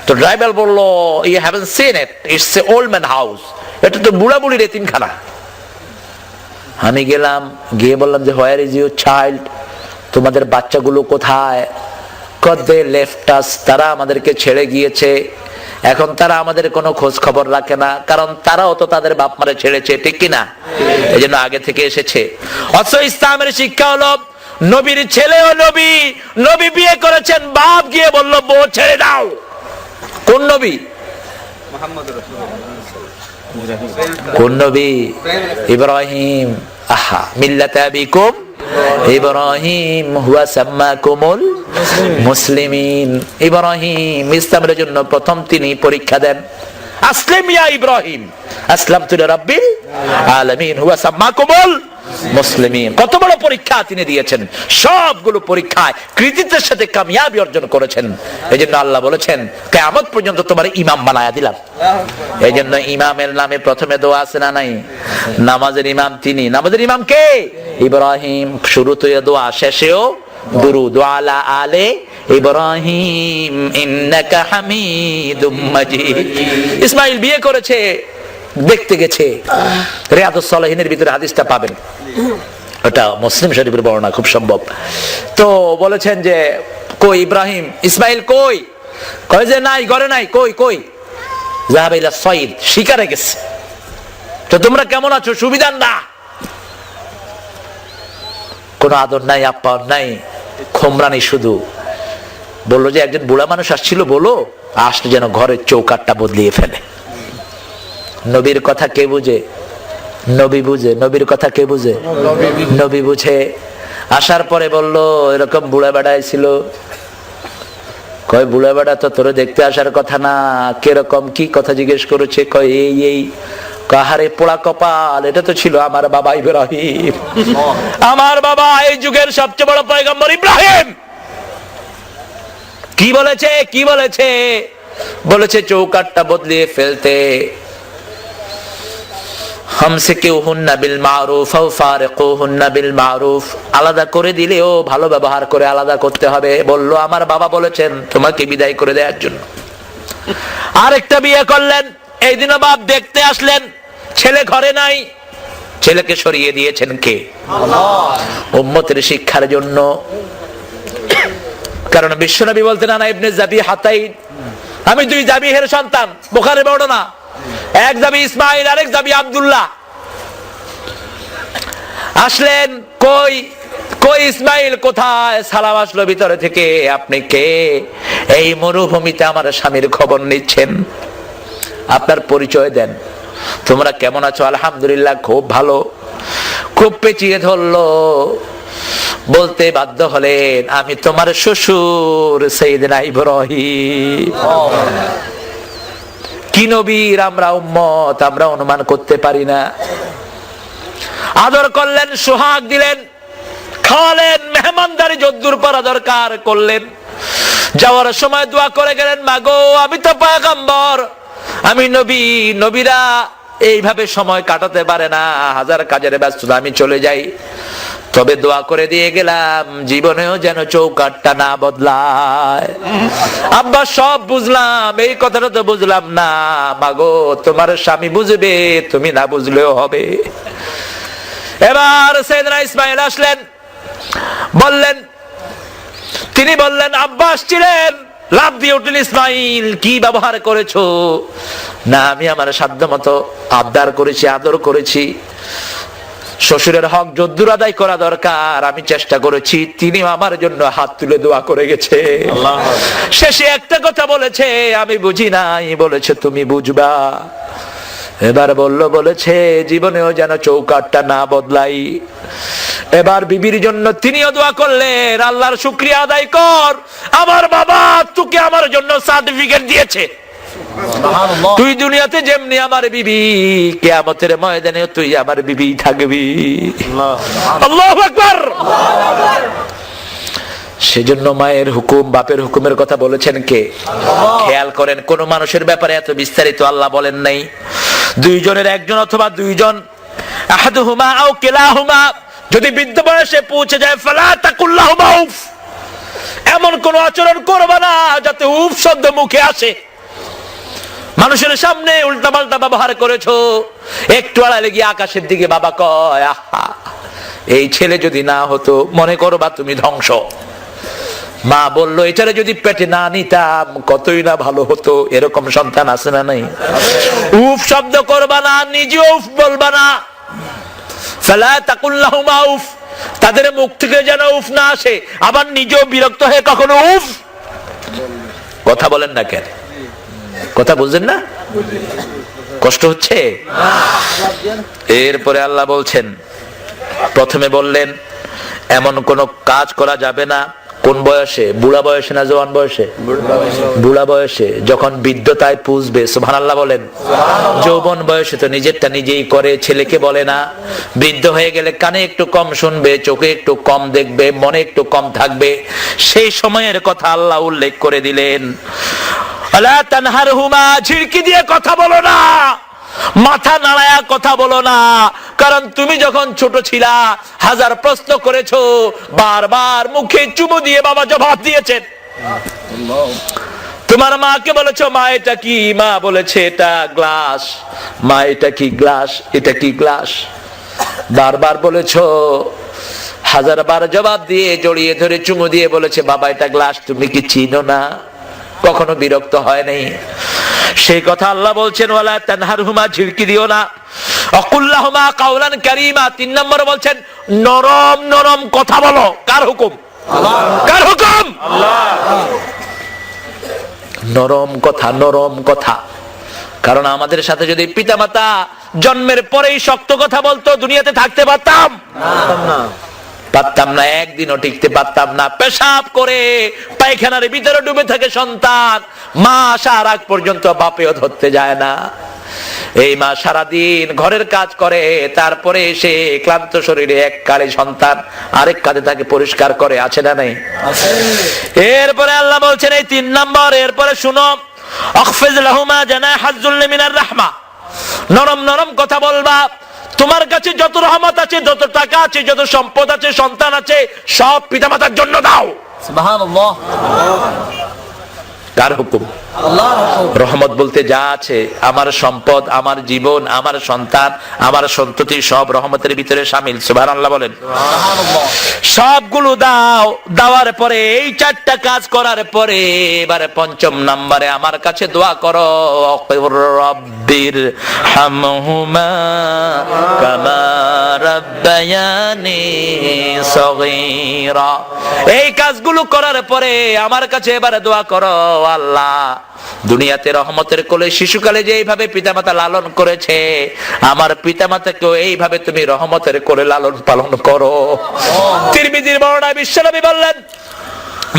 তো ড্রাইভার বললো you haven't seen it, it's a old man house, এটা তো বুড়া বুড়ির এতিমখানা। আমি গেলাম, গিয়ে বললাম যে হোয়ার ইজ ইউর চাইল্ড, তোমাদের বাচ্চাগুলো কোথায়? দে লেফট আস, তারা আমাদেরকে ছেড়ে গিয়েছে। এখন তারা আমাদের কোনো খোঁজ খবর রাখে না, কারণ তারাও তো তাদের বাপ মারে ছেড়েছে, ঠিক কিনা? এই জন্য আগে থেকে এসেছে। অথচ ইসলামের শিক্ষা হলো নবীর ছেলেও নবী, নবী বিয়ে করেছেন, বাপ গিয়ে বলল বউ ছেড়ে দাও। কোন নবী? কোন নবী? ইব্রাহিম। আহা, মিল্লাতে আবিকুম ইব্রাহিম হুয়া সাম্মাকুমুল মুসলিমিন। ইব্রাহিম ইসলামের জন্য প্রথম তিনি পরীক্ষা দেন। আসলিম ইয়া ইব্রাহিম আসলামতু লিরাব্বিল আলামিন হুয়া সাম্মাকুমুল মুসলিমিন। কত বড় পরীক্ষা তিনি দিয়েছেন, সবগুলো পরীক্ষায় কৃতিত্বের সাথে কামিয়াবি অর্জন করেছেন। এই জন্য আল্লাহ বলেছেন কিয়ামত পর্যন্ত তোমার ইমাম বানায়া দিলাম। এই জন্য ইমামের নামে প্রথমে দোয়া আছে না নাই? নামাজের ইমাম তিনি। নামাজের ইমাম কে? ইব্রাহিম। শুরুতে দোয়া, শেষেও দুরূদ আলা আলে ইব্রাহিম ইন্নাকা হামিদুম মাজিদ। ইসমাইল বিয়ে করেছে, দেখতে গেছে, রিয়াদুস সালিহিনের ভিতরে হাদিসটা পাবেন, ওটা মুসলিম শরীফের বর্ণনা খুব সম্ভব। তো বলেছেন যে কই ইব্রাহিম, ইসমাইল কই? কয় যে নাই, ঘরে নাই। কই কই? যাহাব ইলা সাইদ, শিকারে গেছে। তো তোমরা কেমন আছো? সুবিধার না, কোনো আদর নাই, আপ্যায়ন নাই, খোমরানি শুধু। বললো যে একজন বুড়া মানুষ আসছিল, বলো আসলে যেন ঘরের চৌকাটটা বদলিয়ে ফেলে। নবীর কথা কে বুঝে? নবী বুঝে। নবীর কথা কে বুঝে? নবী বুঝে। আসার পরে বলল এরকম বুড়া বেড়া ছিল। কয় বুড়া বেড়া তো তোরে দেখতে আসার কথা না, কিরকম কি কথা জিজ্ঞেস করেছে? কয় এই এই। কাহারে পোড়া কপাল, এটা তো ছিল আমার বাবা ইব্রাহিম। আমার বাবা এই যুগের সবচেয়ে বড় পয়গম্বর ইব্রাহিম। কি বলেছে? কি বলেছে? বলেছে চৌকাটটা বদলিয়ে ফেলতে। হামসিকুহুন্না বিল মারুফ আও ফারিকুহুন্না বিল মারুফ, আলাদা করে দিলেও ভালো ব্যবহার করে আলাদা করতে হবে। বলল আমার বাবা বলেছেন তোমাকে বিদায় করে দেওয়ার জন্য। আরেকটা বিয়ে করলেন, এই দিনও বাপ দেখতে আসলেন, ছেলে ঘরে নাই। ছেলেকে সরিয়ে দিয়েছেন কে? আল্লাহ। উম্মতের শিক্ষার জন্য। কারণ বিশ্বনবী বলতেন আনা ইবনে যাবিহাতাইন, আমি দুই যাবিহের সন্তান। বুখারী বর্ণনা, এক যাবি ইসমাইল, আরেক যাবি আব্দুল্লাহ। আসলেন, কই কই ইসমাইল কোথায়? সালাম আসলো ভিতরে থেকে, আপনি কে? এই মরুভূমিতে আমার স্বামীর খবর নিচ্ছেন, আপনার পরিচয় দেন। তোমরা কেমন আছো? আলহামদুলিল্লাহ, খুব ভালো। খুব পেঁচিয়ে ধরলো, বলতে বাধ্য হলেন আমি তোমার শ্বশুর সাইয়েদনা ইব্রাহিম। কি নবীর আমরা উম্মত, আমরা অনুমান করতে পারি না। আদর করলেন, সোহাগ দিলেন, খাওয়ালেন, মেহমানদারি যদ্দুর করা দরকার করলেন। যাওয়ার সময় দোয়া করে গেলেন, মাগো আমি তো পয়গম্বর, আমি নবী, নবীরা এইভাবে সময় কাটাতে পারে না, হাজার কাজের ব্যস্ততা, আমি চলে যাই। তবে দোয়া করে দিয়ে গেলাম জীবনেও যেন চৌকাটটা না বদলায়। আব্বা সব বুঝলাম, এই কথাটা তো বুঝলাম না। মাগো তোমার স্বামী বুঝবে, তুমি না বুঝলেও হবে। এবার সাইয়েদনা ইসমাইল আসলেন, বললেন, তিনি বললেন আব্বা আসছিলেন। লাভ দিয়ে উঠলেন ইসমাইল, কি ব্যবহার করেছো? না আমি আমার সাধ্য মতো আবদার করেছি, আদর করেছি। শ্বশুরের হক যদ্দুর আদায় করা দরকার আমি চেষ্টা করেছি। তিনি আমার জন্য হাত তুলে দোয়া করে গেছে। শেষে একটা কথা বলেছে, আমি বুঝি নাই, বলেছে তুমি বুঝবা। এবার বলেছে জীবনেও যেন চৌকাটটা না বদলাই। এবার বিবির জন্য তিনিও দোয়া করলেন, আল্লাহর শুকরিয়া আদায় কর, আমার বাবা তোকে আমার জন্য সার্টিফিকেট দিয়েছে। তুই দুনিয়াতে যেমনি আমার বিবি, কিয়ামতের ময়দানে তুই আমার বিবি থাকবি। আল্লাহু আকবার। সেজন্য মায়ের হুকুম, বাপের হুকুমের কথা বলেছেন কে? খেয়াল করেন, কোন মানুষের ব্যাপারে এত বিস্তারিত আল্লাহ বলেন নাই। দুইজনের একজন অথবা দুইজন, আহাদুহুমা আও কিলাহুমা, যদি বৃদ্ধ বয়সে পৌঁছে যায়, ফালা তাকুল্লাহুমা উফ, এমন কোন আচরণ করবে না যাতে উফ শব্দ মুখে আসে। মানুষের সামনে উল্টা পাল্টা ব্যবহার করেছো, একটু আড়ালে গিয়ে আকাশের দিকে বাবা কয় আহা, এই ছেলে যদি না হতো মনে করবা তুমি ধ্বংস। মা বলল এটারে যদি পেটে না নিতাম কতই না ভালো হতো। এরকম সন্তান আছে না নাই? উফ শব্দ করবা না, নিজে উফ বলবা না। ফালা তাকুল লাহুমা উফ, তাদের মুখ থেকে যেন উফ না আসে, আবার নিজেও বিরক্ত হয়ে কখনো উফ। কথা বলেন না কেন? কথা বুঝছেন না? কষ্ট হচ্ছে? এরপরে আল্লাহ বলছেন, প্রথমে বললেন এমন কোন কাজ করা যাবে না। কোন বয়সে? বুড়া বয়সে না জওয়ান বয়সে? বুড়া বয়সে, যখন বৃদ্ধতায় পুষবে। সুবহানাল্লাহ বলেন। যৌবন বয়সে তো নিজেরটা নিজেই করে, ছেলেকে বলে না। বৃদ্ধ হয়ে গেলে কানে একটু কম শুনবে, চোখে একটু কম দেখবে, মনে একটু কম থাকবে। সেই সময়ের কথা আল্লাহ উল্লেখ করে দিলেন। আলা তানহারহুমা, ঝিড়কি দিয়ে কথা বলো না, মাথা নাড়ায়া কথা বলো না। কারণ তুমি যখন ছোট ছিলা হাজার প্রশ্ন করেছো, বারবার মুখে চুমু দিয়ে বাবা জবাব দিয়েছেন। তোমার মাকে বলেছো মা এটা কি, মা বলেছে এটা গ্লাস। মা এটা কি গ্লাস, এটা কি গ্লাস। বারবার বলেছো, হাজারবার জবাব দিয়ে জড়িয়ে ধরে চুমু দিয়ে বলেছে বাবা এটা গ্লাস, তুমি কি চিনো না? কখনো বিরক্ত হয় নাই। সেই কথা আল্লাহ বলছেন ওয়ালা তানহারহুমা, ঝিড়কি দিও না। অকুল্লাহুমা কাওলান কারীমা, 3 নম্বরে বলছেন নরম নরম কথা বলো। কার হুকুম? আল্লাহ। কার হুকুম? আল্লাহ। নরম কথা, নরম কথা। কারণ আমাদের সাথে যদি পিতামাতা জন্মের পরেই শক্ত কথা বলতো, দুনিয়াতে থাকতে পারতাম না। পারতাম না, একদিনও টিকতে পারতাম না। পেশাব করে পায়খানার ভিতরে ডুবে থাকে সন্তান, মা আসার আগ পর্যন্ত বাপেও ধরতে যায় না। এই মা সারাদিন ঘরের কাজ করে, তারপরে এসে ক্লান্ত শরীরে এক কালে সন্তান আরেক কাঁধে তাকে পরিষ্কার করে। আছে না নাই? এরপরে আল্লাহ বলছেন এই 3 নম্বর। এরপরে শুনো, আখফিজ লাহুমা জানাহাজ যুল্লি মিনার রাহমা, নরম নরম কথা বলবা। তোমার কাছে যত রহমত আছে, যত টাকা আছে, যত সম্পদ আছে, সন্তান আছে, সব পিতামাতার জন্য দাও। সুবহানাল্লাহ। কার হুকুম? আল্লাহর হুকুম। রহমত বলতে যা আছে, আমার সম্পদ, আমার জীবন, আমার সন্তান, আমার সন্ততি, সব রহমতের ভিতরে শামিল। সুবহানাল্লাহ বলেন। সুবহানাল্লাহ। সবগুলো দাও। দেওয়ার পরে এই 4টা কাজ করার পরে এবারে 5ম নম্বরে আমার কাছে দোয়া করো, রব্বির হামহুমা কামা রাব্বায়ানি সগীরা। এই কাজগুলো করার পরে আমার কাছে এবারে দোয়া করো, আল্লাহ দুনিয়াতে রহমতের কোলে শিশুকালে যে এইভাবে পিতামাতা লালন করেছে, আমার পিতামাতাকেও এইভাবে তুমি রহমতের কোলে লালন পালন করো। তিরমিজির বর্ণনা বিশ্বনবী বললেন,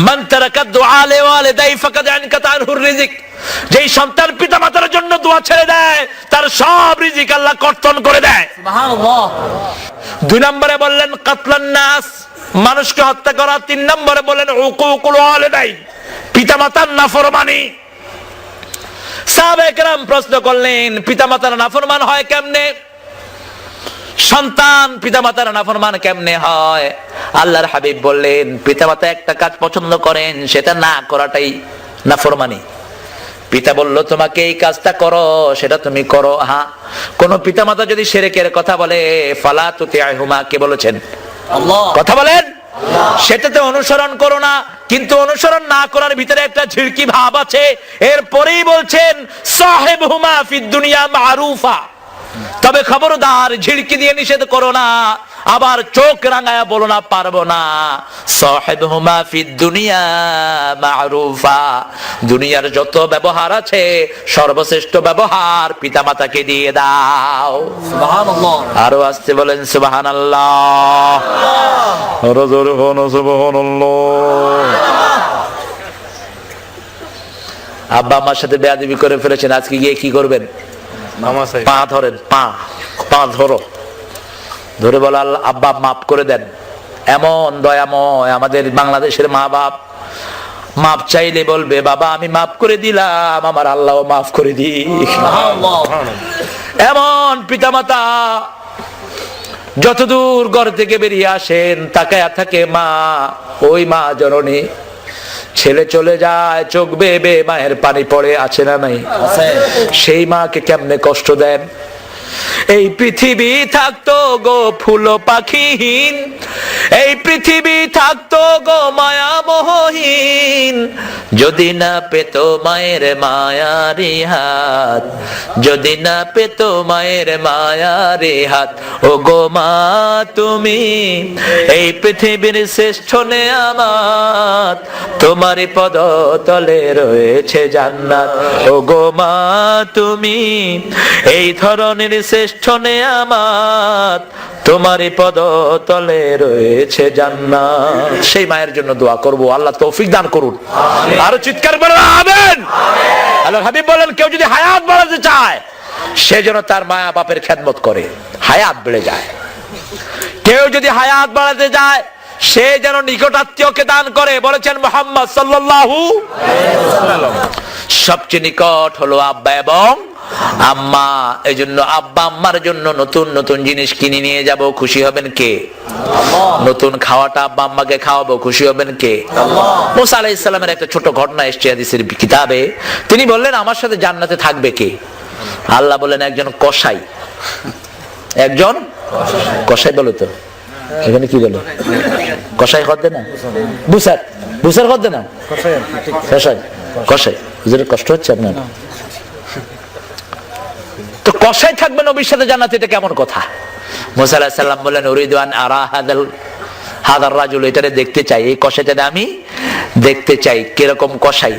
মান তারাকা দুআ লিওয়ালিদাই ফাকাদ আনকাতা আনহুর রিজিক। যেই সন্তান পিতামাতার জন্য দোয়া ছেড়ে দেয়, তার সব রিজিক আল্লাহ কর্তন করে দেয়। সুবহানাল্লাহ। 2 নম্বরে বললেন কাতলান নাস, মানুষকে হত্যা করা। 3 নম্বরে বললেন উকুকুল ওয়ালিদাইন, পিতামাতার নাফরমানি। সাহাবায়ে কেরাম প্রশ্ন করলেন, পিতামাতার নাফরমান হয় কেমনে? সন্তান পিতামাতার নাফরমান কেমনে হয়? আল্লাহর হাবিব বললেন, পিতামাতা একটা কাজ পছন্দ করেন, সেটা না করাটাই নাফরমানি। পিতা বলল তোমাকে এই কাজটা করো, সেটা তুমি করো। হ্যাঁ, কোন পিতামাতা যদি শিরকের কথা বলে, ফালা তুতিআহুমা, কে বলেছেন? আল্লাহ। কথা বলেন। সেটাতে অনুসরণ করো না। কিন্তু অনুসরণ না করার ভিতরে একটা ঝিড়কি ভাব আছে। এরপরেই বলছেন সাহিবহুমা ফিদ দুনিয়া মারুফা, তবে খবরদার ঝিড়কি দিয়ে নিষেধ করো না, আবার চোখ রাঙায়া বলো না পারবো না। সাহিবহুমা ফিদ দুনিয়া মারুফা, দুনিয়ার যত ব্যবহার আছে সর্বশ্রেষ্ঠ ব্যবহার পিতামাতাকে দিয়ে দাও। সুবহানাল্লাহ। আরো আসতে বলেন সুবহানাল্লাহ। আব্বা আমার সাথে বেয়াদবি করে ফেলেছেন, আজকে গিয়ে কি করবেন? পা ধরেন, পা ধরো, ধরে বলো আল্লাহ আব্বা মাফ করে দেন। এমন দয়াময় আমাদের বাংলাদেশের মা বাপ, মাপ চাইলে বলবে বাবা আমি মাফ করে দিলাম, আমার আল্লাহ মাফ করে দিক। এমন পিতামাতা যতদূর ঘর থেকে বেরিয়ে আসেন তাকায়া থাকে মা, ওই মা জননী। ছেলে চলে যায়, চোখ বেয়ে বেয়ে মায়ের পানি পড়ে। আছে না নাই? সেই মাকে কেমনে কষ্ট দেন। এই পৃথিবী থাকতো গো ফুল পাখিহীন, এই পৃথিবী থাকতো গো মায়া মোহহীন, যদি না পেত মায়ের মায়ারি হাত, যদি না পেত মায়ের মায়ারি হাত। ও গো মা তুমি এই পৃথিবীর শ্রেষ্ঠ নেয়ামত, তোমারই পদতলে রয়েছে জান্নাত। ও গো মা তুমি এই ধরনের শ্রেষ্ঠ নেয়ামত, তোমারই পদতলে রয়েছে জান্নাত। সেই মায়ের জন্য দোয়া করব, আল্লাহ তৌফিক দান করুন। আরো চিৎকার করে আমিন। আল্লাহর হাবিব বলেন, কেউ যদি হায়াত বাড়াতে চায় সে যেন তার মায়া বাপের খেদমত করে, হায়াত বেড়ে যায়। কেউ যদি হায়াত বাড়াতে যায় সে যেন নিকটাত্মীয়কে দান করে। বলেছেন মুহাম্মদ সাল্লাল্লাহু আলাইহি ওয়াসাল্লাম, সবচেয়ে নিকট হলো আব্বা এবং আম্মা। এই জন্য আব্বা আম্মার জন্য নতুন নতুন জিনিস কিনে নিয়ে যাব, খুশি হবেন কে? নতুন খাওয়াটা আব্বা আম্মাকে খাওয়াবো, খুশি হবেন কে? মুসা আলাইহিস সালামের একটা ছোট ঘটনা এসেছে হাদিসের কিতাবে। তিনি বললেন, আমার সাথে জান্নাতে থাকবে কে? আল্লাহ বলেন, একজন কসাই। একজন কসাই বলো তো, এখানে কি বলো? কসাই করতে না, বুসার বুসার করতে না, কসাই কসাই। হুজুরের কষ্ট হচ্ছে আপনার? তো কসাই থাকবে নবীর সাথে জান্নাতে, এটা কেমন কথা? মুসা আলাইহিস সালাম বলেন, উরিদু আন আরা হাদার রাজুল, এটারে দেখতে চাই, এই কসাইটারে আমি দেখতে চাই কিরকম কসাই।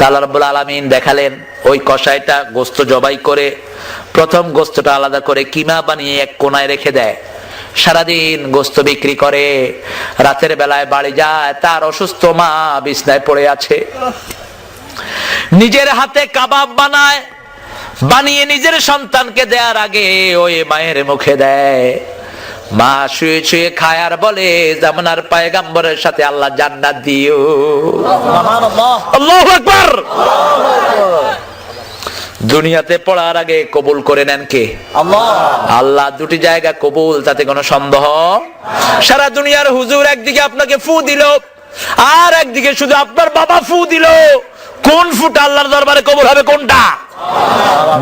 আল্লাহ রাব্বুল আলামিন দেখালেন, ওই কসাইটা গোশত জবাই করে প্রথম গোশতটা আলাদা করে কিমা বানিয়ে এক কোনায় রেখে দেয়। সারাদিন গোশত বিক্রি করে, রাতের বেলায় বাড়ি যায়, তার অসুস্থ মা বিছনায় পড়ে আছে। নিজের হাতে কাবাব বানায়, বানিয়ে নিজের সন্তানকে দেওয়ার আগে ওই মায়ের মুখে দেয়। মা শুয়ে শুয়ে খায় আর বলে, জামানার পয়গম্বরের সাথে আল্লাহ জান্নাত দিও। আল্লাহু আকবার। দুনিয়াতে পড়ার আগে কবুল করে নেন কে? আল্লাহ। আল্লাহ দুটি জায়গা কবুল, তাতে কোনো সন্দেহ। সারা দুনিয়ার হুজুর একদিকে আপনাকে ফু দিল, আর একদিকে শুধু আপনার বাবা ফু দিল, কোন ফুটা আল্লাহর দরবারে কবুল হবে? কোনটা?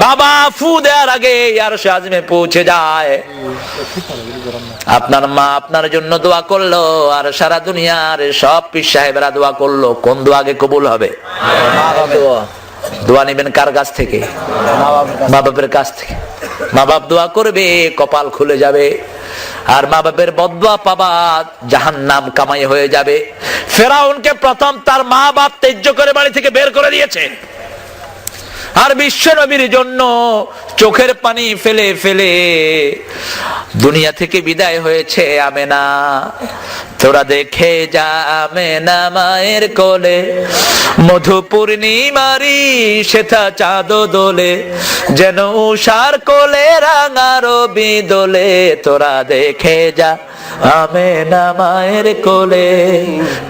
বাবা ফু দেওয়ার আগে আরশে আযমে পৌঁছে যায়। আপনার মা আপনার জন্য দোয়া করলো, আর সারা দুনিয়ার সব পীর সাহেবরা দোয়া করলো, কোন দোয়া আগে কবুল হবে? দোয়া নেবেন কার কাছ থেকে? মা বাপের কাছ থেকে। মা বাপ দোয়া করবে, কপাল খুলে যাবে। আর মা বাপের বদদোয়া পাবা, জাহান্নাম কামাই হয়ে যাবে। ফেরাউনকে প্রথম তার মা বাপ ত্যায্য করে বাড়ি থেকে বের করে দিয়েছে, আর বিশ্ব নবীর জন্য চোখের পানি ফেলে ফেলে দুনিয়া থেকে বিদায় হয়েছে আমেনা। তোরা দেখে যা আমেনা মায়ের কোলে, মধু পূর্ণিমারি সেথা চাঁদ দোলে, যেন উষার কোলে রাঙা রবি দোলে। তোরা দেখে যা আমেনা মায়ের কোলে,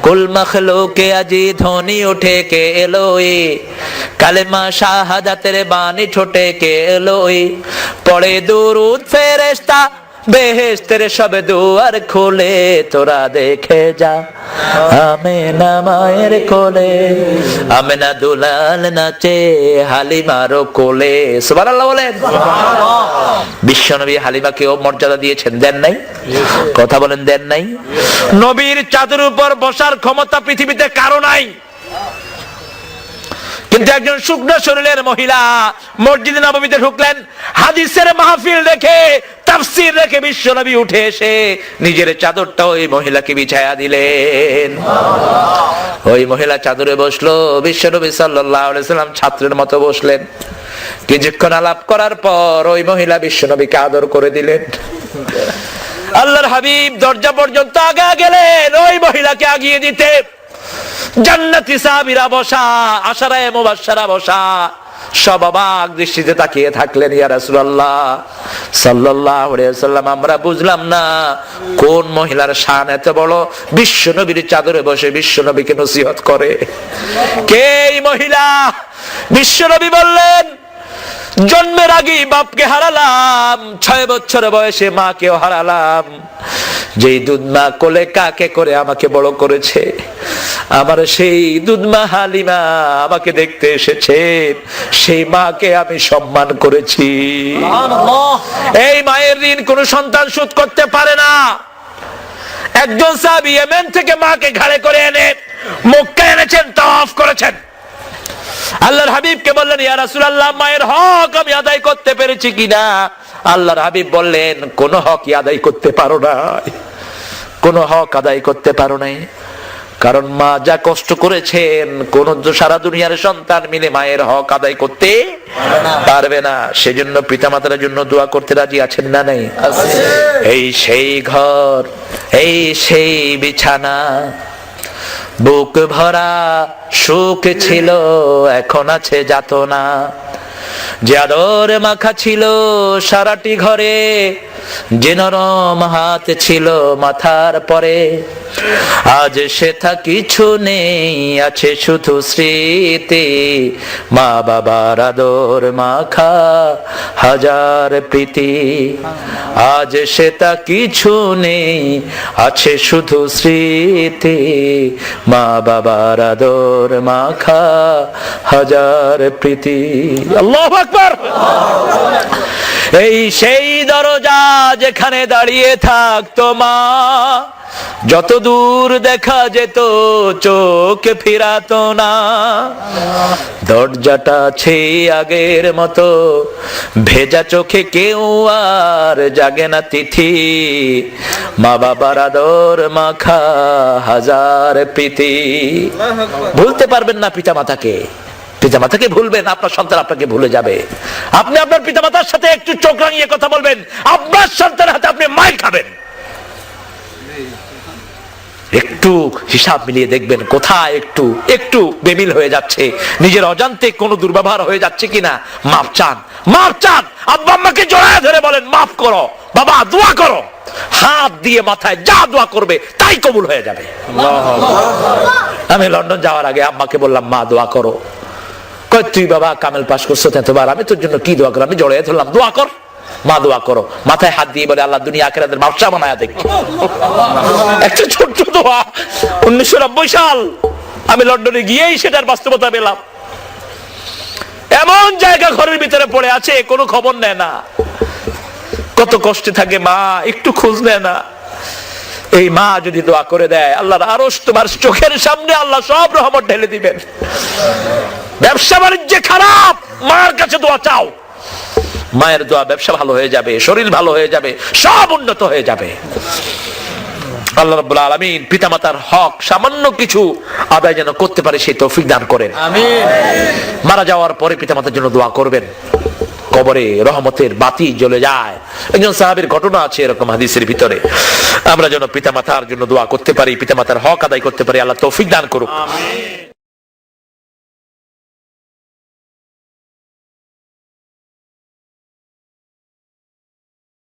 কুল মখলুকে আজি ধ্বনি উঠে কে এলোই, কালেমা শাহাদাতের বাণী ঠোঁটে কে এলোই, পড়ে দুরুদ ফেরেশতা বেহেশতের সব দুয়ার খোলে। তোরা দেখে যা আমেনা মায়ের কোলে, আমেনা দুলাল নাচে হালিমারও কোলে। সুবহানাল্লাহ বলেন। বিশ্বনবী হালিমাকে ও মর্যাদা দিয়েছেন, দেন নাই? কথা বলেন, দেন নাই? নবীর চাঁদের উপর বসার ক্ষমতা পৃথিবীতে কারো নাই, কিন্তু একজন শুকনো শরীরের মহিলা মসজিদে নববীতে ঢুকলেন, হাদিসের মাহফিল দেখে, তাফসীর দেখে বিশ্বনবী উঠে এসে নিজের চাদরটা ওই মহিলাকে বিছায়া দিলেন। ওই মহিলা চাদরে বসলো, বিশ্বনবী সাল্লাল্লাহু আলাইহি সাল্লাম ছাত্রের মতো বসলেন। কিছুক্ষণ আলাপ করার পর ওই মহিলা বিশ্বনবীকে আদর করে দিলেন। আল্লাহর হাবিব দরজা পর্যন্ত আগা গেলেন ওই মহিলাকে আগিয়ে দিতে। জান্নাতি সাহাবীরা বসা, আশারায়ে মুবাশশারা বসা, সব অবাক দৃষ্টিতে তাকিয়ে থাকলেন। ইয়া রাসূলুল্লাহ সাল্লাল্লাহু আলাইহি ওয়াসাল্লাম, আমরা বুঝলাম না কোন মহিলার শান এত বড়, বিশ্বনবীর চাদরে বসে বিশ্বনবীকে নসিহত করে। কে এই মহিলা? বিশ্বনবী বললেন, জন্মের আগে বাপকে হারালাম, 6 বছর বয়সে মাকেও হারালাম, যেই দুধ মা কোলে কাকে করে আমাকে বড় করেছে, আমার সেই দুধ মা হালিমা আমাকে দেখতে এসেছেন, সেই মাকে আমি সম্মান করেছি। এই মায়ের ঋণ কোন সন্তান শোধ করতে পারে না। একজন সাহাবী ইয়েমেন থেকে মাকে ঘাড়ে করে এনে মক্কা এনেছেন, তাওয়াফ করেছেন। আল্লাহর হাবিবকে বললেন, ইয়া রাসূলুল্লাহ, মায়ের হক আমি আদায় করতে পেরেছি কিনা? আল্লাহর হাবিব বললেন, কোন হক আদায় করতে পারো নাই, কোন হক আদায় করতে পারো নাই। কারণ মা যা কষ্ট করেছেন, কোন সারা দুনিয়ার সন্তান মিলে মায়ের হক আদায় করতে পারবে না। সেজন্য পিতামাতার জন্য দোয়া করতে রাজি আছেন না নাই? এই সেই ঘর, এই সেই বিছানা, বুক ভরা সুখ ছিল, এখন আছে যাতনা। যে আদর মাখা ছিল সারাটি ঘরে, যে নরম হাত ছিল মাথার পরে, আজ সেটা কিছু নেই, আছে শুধু স্মৃতি। মা বাবার আদর মাখা হাজার প্রীতি, আজ সেটা কিছু নেই, আছে শুধু স্মৃতি। মা বাবার আদর মাখা হাজার প্রীতি। আল্লাহু আকবার। এই সেই দরজা যেখানে দাঁড়িয়ে থাকতো মা, যত দূর দেখা যেত চোখ ফিরাতো না। দরজাটা আছে আগের মতো, ভেজা চোখে কেউ আর জাগে না তিথি। মা বাবার আদর মাখা হাজার প্রীতি। ভুলতে পারবেন না পিতা মাতাকে, পিতা মাতাকে ভুলবেন, আপনার সন্তান আপনাকে ভুলে যাবে। আপনি আপনার পিতা মাতার সাথে একটু চোখ রাঙিয়ে কথা বলবেন, আপনার সন্তানের হাতে আপনি মাইর খাবেন। একটু হিসাব মিলিয়ে দেখবেন কোথায় একটু একটু বেমিল হয়ে যাচ্ছে, নিজের অজান্তে কোনো দুর্ব্যবহার হয়ে যাচ্ছে কিনা। মাফ চান, মাফ চান। আব্বা আম্মাকে জড়ায় ধরে বলেন, মাফ করো বাবা, দোয়া করো। হাত দিয়ে মাথায় যা দোয়া করবে তাই কবুল হয়ে যাবে। আমি লন্ডন যাওয়ার আগে আম্মাকে বললাম, মা দোয়া করো। কয়, তুই বাবা কামেল পাস করছো এতবার, আমি তোর জন্য কি দোয়া করলাম? আমি জড়াই ধরলাম, দোয়া কর। মা দোয়া করো, মাথায় হাত দিয়ে বলে, আল্লাহ দুনিয়া আখিরাতের ব্যবসা বানায়া দেখ। একটা ছোট্ট দোয়া। 1990 সাল আমি লন্ডনে গিয়েই সেটার বাস্তবতা পেলাম। এমন জায়গা ঘরের ভিতরে পড়ে আছে, কোনো খবর নেয় না, কত কষ্টে থাকে মা, একটু খোঁজ নেয় না। এই মা যদি দোয়া করে দেয়, আল্লাহর আরশ তোমার চোখের সামনে আল্লাহ সব রহমত ঢেলে দিবেন। ব্যবসা বাণিজ্যে খারাপ, মার কাছে দোয়া চাও, মায়ের দোয়া ব্যবসা ভালো হয়ে যাবে, শরীর ভালো হয়ে যাবে, সব উন্নত হয়ে যাবে। আল্লাহ রাব্বুল আলামিন পিতামাতার হক সামান্য কিছু আদায় যেন করতে পারে সেই তৌফিক দান করেন। আমিন। মারা যাওয়ার পরে পিতামাতার জন্য দোয়া করবেন, কবরে রহমতের বাতি জ্বলে যায়। একজন সাহাবীর ঘটনা আছে এরকম হাদিসের ভিতরে। আমরা যেন পিতামাতার জন্য দোয়া করতে পারি, পিতামাতার হক আদায় করতে পারি। আল্লাহ তৌফিক দান করুক। আমিন।